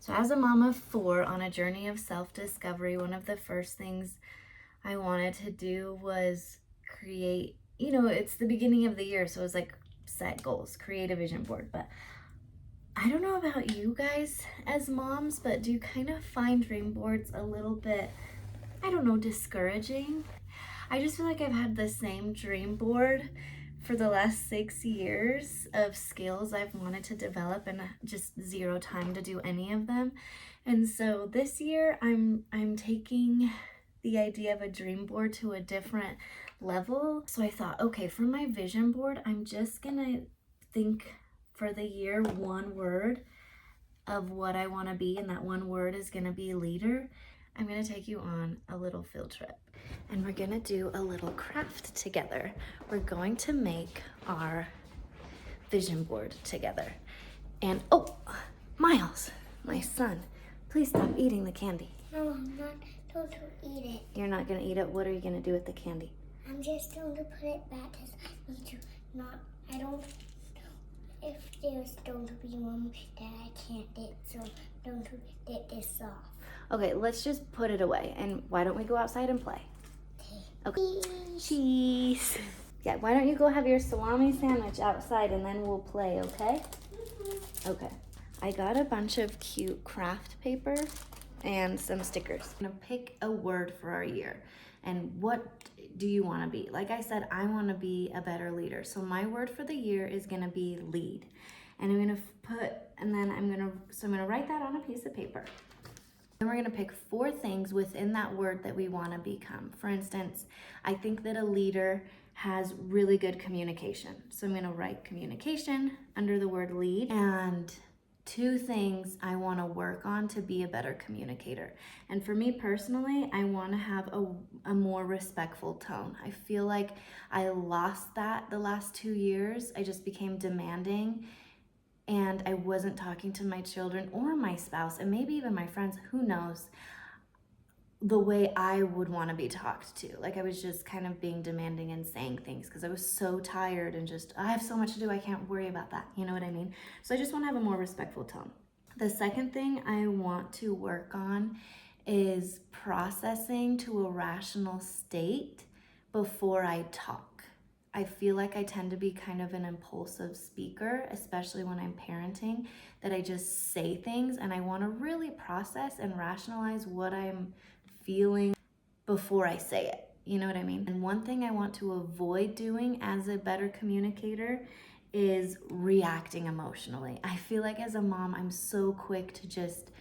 So as a mom of 4 on a journey of self-discovery, one of the first things I wanted to do was create, it's the beginning of the year, so it's like set goals, create a vision board. But I don't know about you guys as moms, but do you kind of find dream boards a little bit, I don't know, discouraging? I just feel like I've had the same dream board for the last 6 years of skills I've wanted to develop and just zero time to do any of them. And so this year I'm taking the idea of a dream board to a different level. So I thought, okay, for my vision board, I'm just gonna think for the year one word of what I want to be, and that one word is gonna be leader. I'm gonna take you on a little field trip and we're gonna do a little craft together. We're going to make our vision board together. And oh, Miles, my son, please stop eating the candy. No, I'm not going to eat it. You're not gonna eat it? What are you gonna do with the candy? I'm just going to put it back because I need to not, I don't, if there's going to be one that I can't get, so don't get this off. Okay, let's just put it away. And why don't we go outside and play? Okay. Cheese. Yeah, why don't you go have your salami sandwich outside and then we'll play, okay? Okay. I got a bunch of cute craft paper and some stickers. I'm gonna pick a word for our year. And what do you want to be? Like I said, I want to be a better leader. So my word for the year is going to be lead. And I'm going to I'm going to write that on a piece of paper. Then we're going to pick 4 things within that word that we want to become. For instance, I think that a leader has really good communication. So I'm going to write communication under the word lead, and 2 things I want to work on to be a better communicator. And for me personally, I want to have a more respectful tone. I feel like I lost that the last 2 years. I just became demanding and I wasn't talking to my children or my spouse and maybe even my friends, who knows, the way I would want to be talked to. Like I was just kind of being demanding and saying things because I was so tired and just, I have so much to do, I can't worry about that. You know what I mean? So I just want to have a more respectful tone. The second thing I want to work on is processing to a rational state before I talk. I feel like I tend to be kind of an impulsive speaker, especially when I'm parenting, that I just say things and I want to really process and rationalize what I'm feeling before I say it. You know what I mean? And one thing I want to avoid doing as a better communicator is reacting emotionally. I feel like as a mom, I'm so quick to just,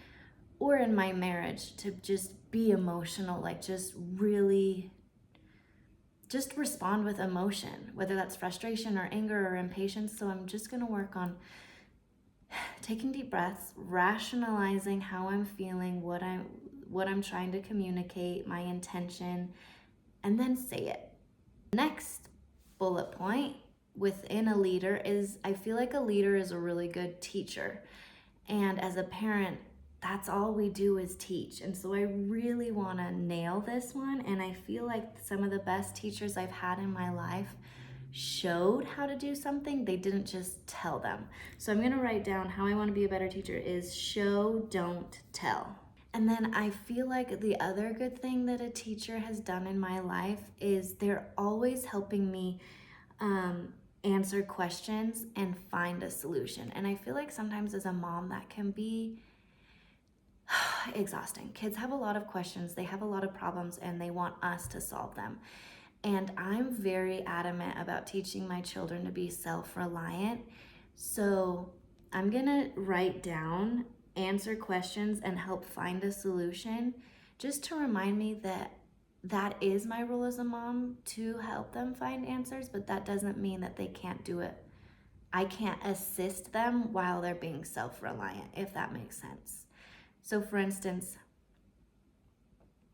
or in my marriage, to just be emotional, like just really just respond with emotion, whether that's frustration or anger or impatience. So I'm just gonna work on taking deep breaths, rationalizing how I'm feeling, what I'm trying to communicate, my intention, and then say it. Next bullet point within a leader is I feel like a leader is a really good teacher. And as a parent, that's all we do is teach. And so I really want to nail this one. And I feel like some of the best teachers I've had in my life showed how to do something. They didn't just tell them. So I'm going to write down how I want to be a better teacher is show, don't tell. And then I feel like the other good thing that a teacher has done in my life is they're always helping me answer questions and find a solution. And I feel like sometimes as a mom that can be exhausting. Kids have a lot of questions, they have a lot of problems, and they want us to solve them. And I'm very adamant about teaching my children to be self-reliant. So I'm gonna write down, answer questions, and help find a solution, just to remind me that that is my role as a mom, to help them find answers, but that doesn't mean that they can't do it. I can't assist them while they're being self-reliant, if that makes sense. So for instance,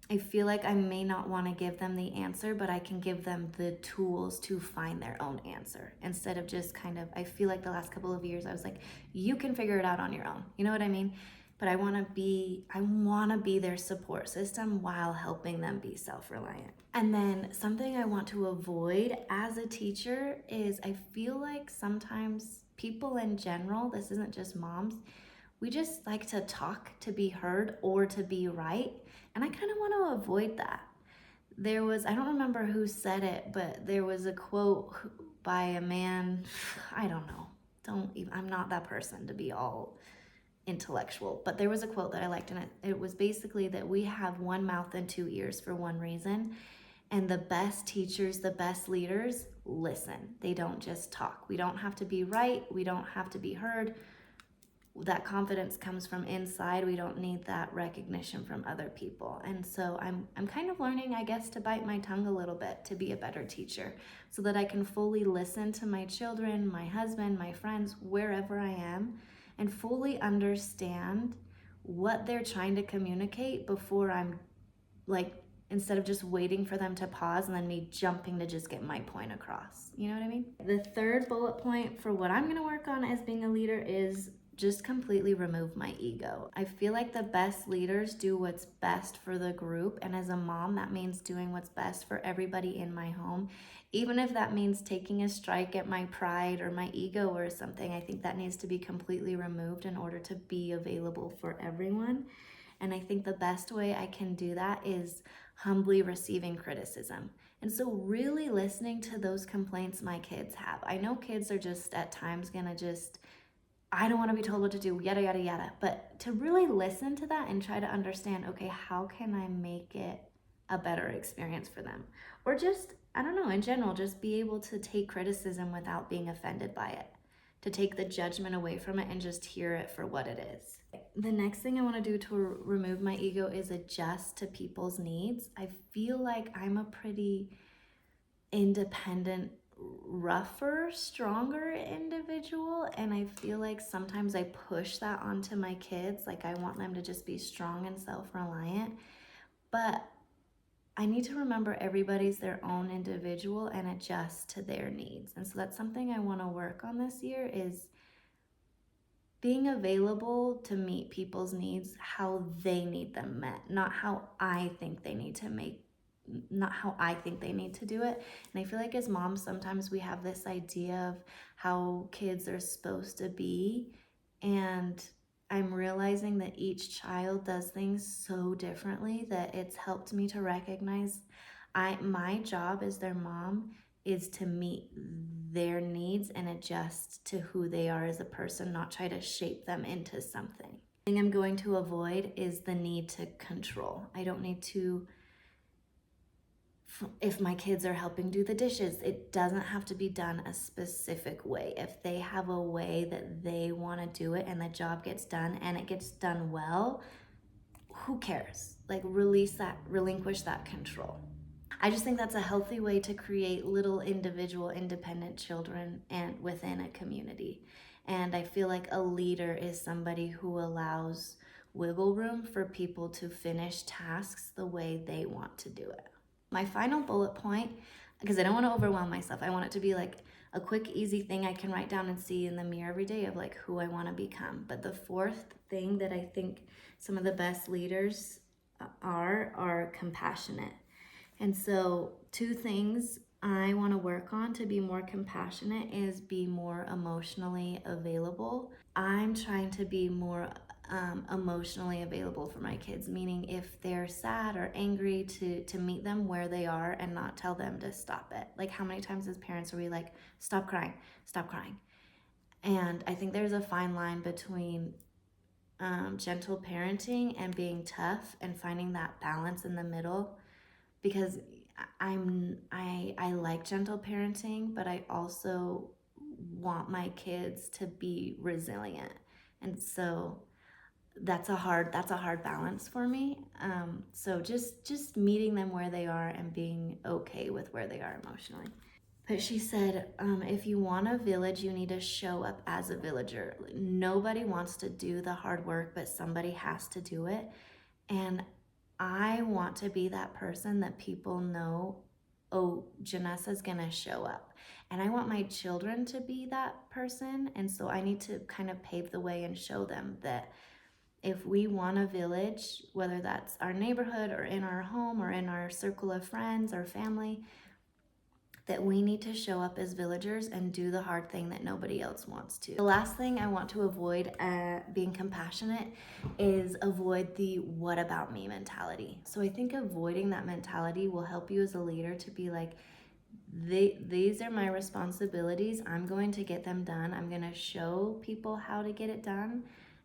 I feel like I may not want to give them the answer, but I can give them the tools to find their own answer instead of just kind of, I feel like the last couple of years I was like, you can figure it out on your own. You know what I mean? But I want to be their support system while helping them be self-reliant. And then something I want to avoid as a teacher is I feel like sometimes people in general, this isn't just moms, we just like to talk to be heard or to be right. And I kind of want to avoid that. There was, I don't remember who said it, but there was a quote by a man, I don't know, I'm not that person to be all intellectual, but there was a quote that I liked, and it was basically that we have one mouth and two ears for one reason. And the best teachers, the best leaders listen. They don't just talk. We don't have to be right. We don't have to be heard. That confidence comes from inside. We don't need that recognition from other people. And so I'm kind of learning, I guess, to bite my tongue a little bit to be a better teacher so that I can fully listen to my children, my husband, my friends, wherever I am, and fully understand what they're trying to communicate before I'm like, instead of just waiting for them to pause and then me jumping to just get my point across. You know what I mean? The third bullet point for what I'm going to work on as being a leader is just completely remove my ego. I feel like the best leaders do what's best for the group. And as a mom, that means doing what's best for everybody in my home. Even if that means taking a strike at my pride or my ego or something, I think that needs to be completely removed in order to be available for everyone. And I think the best way I can do that is humbly receiving criticism. And so really listening to those complaints my kids have. I know kids are just at times gonna just, I don't want to be told what to do, yada, yada, yada. But to really listen to that and try to understand, okay, how can I make it a better experience for them? Or just, I don't know, in general, just be able to take criticism without being offended by it, to take the judgment away from it and just hear it for what it is. The next thing I want to do to remove my ego is adjust to people's needs. I feel like I'm a pretty independent, rougher, stronger individual, and I feel like sometimes I push that onto my kids. Like I want them to just be strong and self-reliant, but I need to remember everybody's their own individual and adjust to their needs. And so that's something I want to work on this year, is being available to meet people's needs how they need them met, not how I think they need to do it. And I feel like as moms, sometimes we have this idea of how kids are supposed to be. And I'm realizing that each child does things so differently that it's helped me to recognize my job as their mom is to meet their needs and adjust to who they are as a person, not try to shape them into something. The thing I'm going to avoid is the need to control. I don't need to, if my kids are helping do the dishes, it doesn't have to be done a specific way. If they have a way that they want to do it and the job gets done and it gets done well, who cares? Like relinquish that control. I just think that's a healthy way to create little individual independent children and within a community. And I feel like a leader is somebody who allows wiggle room for people to finish tasks the way they want to do it. My final bullet point, because I don't want to overwhelm myself, I want it to be like a quick, easy thing I can write down and see in the mirror every day of like who I want to become. But the fourth thing that I think some of the best leaders are compassionate. And so 2 things I want to work on to be more compassionate is be more emotionally available. I'm trying to be more emotionally available for my kids, meaning if they're sad or angry, to meet them where they are and not tell them to stop it. Like how many times as parents are we like, stop crying, stop crying. And I think there's a fine line between gentle parenting and being tough and finding that balance in the middle, because I like gentle parenting, but I also want my kids to be resilient. And so that's a hard balance for me. So just meeting them where they are and being okay with where they are emotionally. But she said, if you want a village, you need to show up as a villager. Nobody wants to do the hard work, but somebody has to do it. And I want to be that person that people know, oh, Janessa's gonna show up. And I want my children to be that person. And so I need to kind of pave the way and show them that if we want a village, whether that's our neighborhood or in our home or in our circle of friends or family, that we need to show up as villagers and do the hard thing that nobody else wants to. The last thing I want to avoid being compassionate is avoid the what about me mentality. So I think avoiding that mentality will help you as a leader to be like, these are my responsibilities. I'm going to get them done. I'm going to show people how to get it done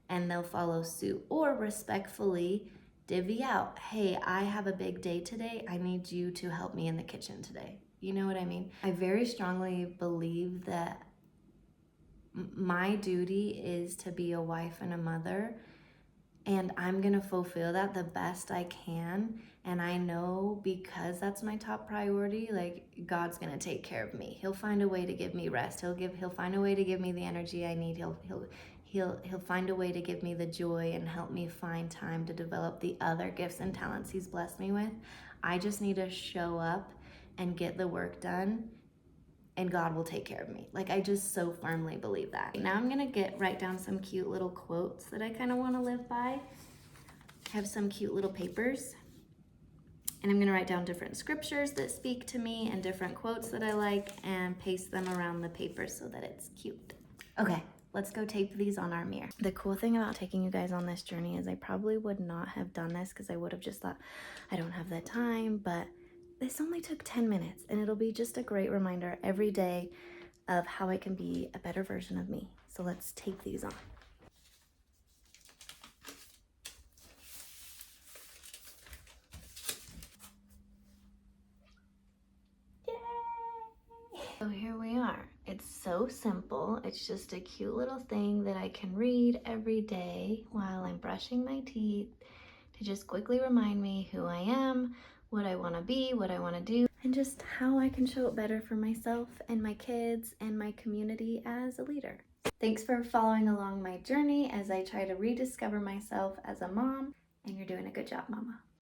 and they'll follow suit. Or respectfully divvy out, hey, I have a big day today. I need you to help me in the kitchen today. You know what I mean? I very strongly believe that my duty is to be a wife and a mother, and I'm gonna fulfill that the best I can. And I know because that's my top priority, like God's gonna take care of me. He'll find a way to give me rest. He'll find a way to give me the energy I need. He'll find a way to give me the joy and help me find time to develop the other gifts and talents He's blessed me with. I just need to show up and get the work done, and God will take care of me. Like, I just so firmly believe that. Now I'm gonna write down some cute little quotes that I kind of want to live by. I have some cute little papers, and I'm gonna write down different scriptures that speak to me and different quotes that I like and paste them around the paper so that it's cute. Okay, let's go tape these on our mirror. The cool thing about taking you guys on this journey is I probably would not have done this because I would have just thought, I don't have the time, but this only took 10 minutes and it'll be just a great reminder every day of how I can be a better version of me. So let's tape these on. Yay! So here we are. It's so simple. It's just a cute little thing that I can read every day while I'm brushing my teeth to just quickly remind me who I am, what I want to be, what I want to do, and just how I can show up better for myself and my kids and my community as a leader. Thanks for following along my journey as I try to rediscover myself as a mom, and you're doing a good job, Mama.